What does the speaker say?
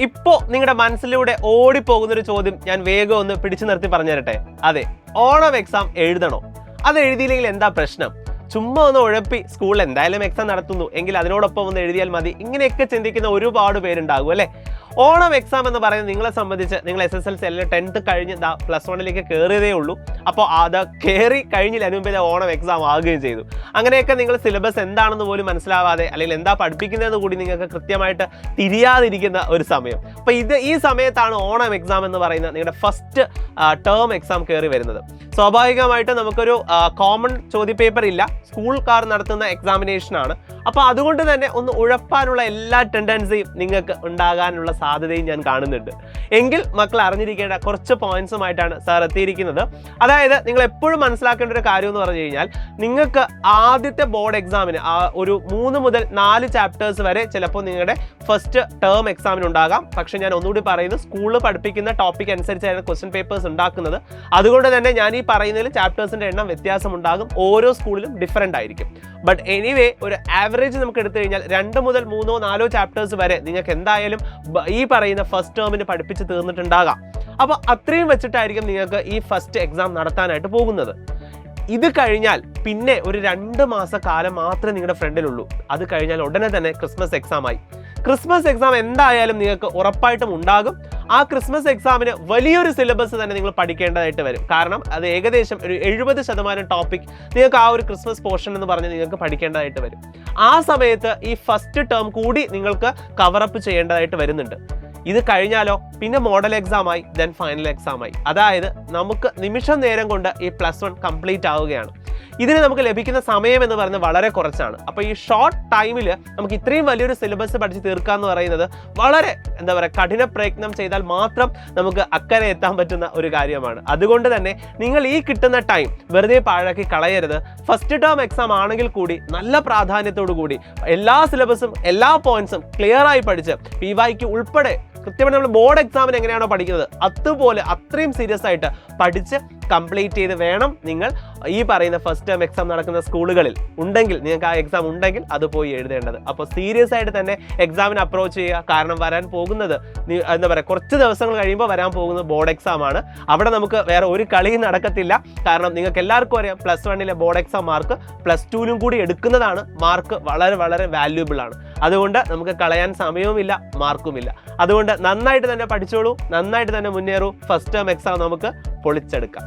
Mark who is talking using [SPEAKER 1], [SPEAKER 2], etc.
[SPEAKER 1] ഇപ്പോൾ നിങ്ങളുടെ മനസ്സിലൂടെ ഓടിപ്പോകുന്നൊരു ചോദ്യം ഞാൻ വേഗം ഒന്ന് പിടിച്ചു നിർത്തി പറഞ്ഞു തരട്ടെ. അതെ, ഓണം എക്സാം എഴുതണോ? അത് എഴുതിയില്ലെങ്കിൽ എന്താ പ്രശ്നം? ചുമ്മാ ഒന്ന് ഉഴപ്പി സ്കൂളിൽ എന്തായാലും എക്സാം നടത്തുന്നു എങ്കിൽ അതിനോടൊപ്പം ഒന്ന് എഴുതിയാൽ മതി, ഇങ്ങനെയൊക്കെ ചിന്തിക്കുന്ന ഒരുപാട് പേരുണ്ടാകും അല്ലേ? ഓണം എക്സാം എന്ന് പറയുന്നത് നിങ്ങളെ സംബന്ധിച്ച് നിങ്ങൾ SSLC അല്ലെങ്കിൽ 10th കഴിഞ്ഞ് +1 കയറിയതേ ഉള്ളൂ. അപ്പോൾ അത് കയറി കഴിഞ്ഞില്ല, അതിന് മുമ്പേ ഓണം എക്സാം ആകുകയും ചെയ്തു. അങ്ങനെയൊക്കെ നിങ്ങൾ സിലബസ് എന്താണെന്ന് പോലും മനസ്സിലാവാതെ അല്ലെങ്കിൽ എന്താ പഠിപ്പിക്കുന്നതെന്ന് കൂടി നിങ്ങൾക്ക് കൃത്യമായിട്ട് തിരിയാതിരിക്കുന്ന ഒരു സമയം. അപ്പോൾ ഈ സമയത്താണ് ഓണം എക്സാം എന്ന് പറയുന്നത് നിങ്ങളുടെ ഫസ്റ്റ് ടേം എക്സാം കയറി വരുന്നത്. സ്വാഭാവികമായിട്ട് നമുക്കൊരു കോമൺ ചോദ്യപേപ്പർ ഇല്ല, സ്കൂൾക്കാർ നടത്തുന്ന എക്സാമിനേഷനാണ്. അപ്പോൾ അതുകൊണ്ട് തന്നെ ഒന്ന് ഉഴപ്പാനുള്ള എല്ലാ ടെൻഡൻസിയും നിങ്ങൾക്ക് ഉണ്ടാകാനുള്ള സാധ്യതയും ഞാൻ കാണുന്നുണ്ട്. എങ്കിൽ മക്കൾ അറിഞ്ഞിരിക്കേണ്ട കുറച്ച് പോയിന്റ്സുമായിട്ടാണ് സാർ എത്തിയിരിക്കുന്നത്. അതായത് നിങ്ങൾ എപ്പോഴും മനസ്സിലാക്കേണ്ട ഒരു കാര്യം എന്ന് പറഞ്ഞു കഴിഞ്ഞാൽ, നിങ്ങൾക്ക് ആദ്യത്തെ ബോർഡ് എക്സാമിന് ഒരു 3 മുതൽ 4 ചാപ്റ്റേഴ്സ് വരെ ചിലപ്പോൾ നിങ്ങളുടെ ഫസ്റ്റ് ടേം എക്സാമിന് ഉണ്ടാകാം. പക്ഷെ ഞാൻ ഒന്നുകൂടി പറയുന്നത്, സ്കൂളിൽ പഠിപ്പിക്കുന്ന ടോപ്പിക് അനുസരിച്ചാണ് ക്വസ്റ്റ്യൻ പേപ്പേഴ്സ് ഉണ്ടാക്കുന്നത്. അതുകൊണ്ട് തന്നെ ഞാൻ ഈ പറയുന്നതിൽ ചാപ്റ്റേഴ്സിന്റെ എണ്ണം വ്യത്യാസം ഉണ്ടാകും, ഓരോ സ്കൂളിലും ഡിഫറെൻ്റ് ആയിരിക്കും. ബട്ട് എനിവേ ഒരു ആവറേജ് നമുക്ക് എടുത്തു കഴിഞ്ഞാൽ 2 മുതൽ 3 4 ചാപ്റ്റേഴ്സ് വരെ നിങ്ങൾക്ക് എന്തായാലും ഈ പറയുന്ന ഫസ്റ്റ് ടേമിന് പഠിപ്പിച്ച് തീർന്നിട്ടുണ്ടാകാം. അപ്പോൾ അത്രയും വെച്ചിട്ടായിരിക്കും നിങ്ങൾക്ക് ഈ ഫസ്റ്റ് എക്സാം നടത്താനായിട്ട് പോകുന്നത്. ഇത് കഴിഞ്ഞാൽ പിന്നെ ഒരു 2 മാസക്കാലം മാത്രമേ നിങ്ങളുടെ ഫ്രണ്ടിലുള്ളൂ. അത് കഴിഞ്ഞാൽ ഉടനെ തന്നെ ക്രിസ്മസ് എക്സാം ആയി. ക്രിസ്മസ് എക്സാം എന്തായാലും നിങ്ങൾക്ക് ഉറപ്പായിട്ടും ഉണ്ടാകും. ആ ക്രിസ്മസ് എക്സാമിന് വലിയൊരു സിലബസ് തന്നെ നിങ്ങൾ പഠിക്കേണ്ടതായിട്ട് വരും. കാരണം അത് ഏകദേശം ഒരു 70% ടോപ്പിക് നിങ്ങൾക്ക് ആ ഒരു ക്രിസ്മസ് പോർഷൻ എന്ന് പറഞ്ഞ് നിങ്ങൾക്ക് പഠിക്കേണ്ടതായിട്ട് വരും. ആ സമയത്ത് ഈ ഫസ്റ്റ് ടേം കൂടി നിങ്ങൾക്ക് കവറപ്പ് ചെയ്യേണ്ടതായിട്ട് വരുന്നുണ്ട്. ഇത് കഴിഞ്ഞാലോ പിന്നെ മോഡൽ എക്സാം ആയി, ദെൻ ഫൈനൽ എക്സാം ആയി. അതായത് നമുക്ക് നിമിഷം നേരം കൊണ്ട് ഈ +1 കംപ്ലീറ്റ് ആവുകയാണ്. ഇതിന് നമുക്ക് ലഭിക്കുന്ന സമയം എന്ന് പറയുന്നത് വളരെ കുറച്ചാണ്. അപ്പോൾ ഈ ഷോർട്ട് ടൈമിൽ നമുക്ക് ഇത്രയും വലിയൊരു സിലബസ് പഠിച്ച് തീർക്കുക എന്ന് പറയുന്നത് വളരെ കഠിന പ്രയത്നം ചെയ്താൽ മാത്രം നമുക്ക് അക്കരെ എത്താൻ പറ്റുന്ന ഒരു കാര്യമാണ്. അതുകൊണ്ട് തന്നെ നിങ്ങൾ ഈ കിട്ടുന്ന ടൈം വെറുതെ പാഴാക്കി കളയരുത്. ഫസ്റ്റ് ടേം എക്സാം ആണെങ്കിൽ കൂടി നല്ല പ്രാധാന്യത്തോടു കൂടി എല്ലാ സിലബസും എല്ലാ പോയിന്റ്സും ക്ലിയർ ആയി പഠിച്ച് PYQ ഉൾപ്പെടെ കൃത്യമായിട്ട് നമ്മൾ ബോർഡ് എക്സാമിന് എങ്ങനെയാണോ പഠിക്കുന്നത് അതുപോലെ അത്രയും സീരിയസ് ആയിട്ട് പഠിച്ച് കംപ്ലീറ്റ് ചെയ്ത് വേണം നിങ്ങൾ ഈ പറയുന്ന ഫസ്റ്റ് ടേം എക്സാം നടക്കുന്ന സ്കൂളുകളിൽ ഉണ്ടെങ്കിൽ, നിങ്ങൾക്ക് ആ എക്സാം ഉണ്ടെങ്കിൽ അത് പോയി എഴുതേണ്ടത്. അപ്പോൾ സീരിയസ് ആയിട്ട് തന്നെ എക്സാമിന് അപ്രോച്ച് ചെയ്യുക. കാരണം വരാൻ പോകുന്നത് കുറച്ച് ദിവസങ്ങൾ കഴിയുമ്പോൾ വരാൻ പോകുന്നത് ബോർഡ് എക്സാം ആണ്. അവിടെ നമുക്ക് വേറെ ഒരു കളിയും നടക്കത്തില്ല. കാരണം നിങ്ങൾക്ക് എല്ലാവർക്കും അറിയാം, +1 ബോർഡ് എക്സാം മാർക്ക് +2 കൂടി എടുക്കുന്നതാണ്. മാർക്ക് വളരെ വളരെ വാല്യൂബിൾ ആണ്. അതുകൊണ്ട് നമുക്ക് കളയാൻ സമയവുമില്ല, മാർക്കുമില്ല. അതുകൊണ്ട് നന്നായിട്ട് തന്നെ പഠിച്ചോളൂ, നന്നായിട്ട് തന്നെ മുന്നേറൂ. ഫസ്റ്റ് ടേം എക്സാം നമുക്ക് പൊളിച്ചെടുക്കാം.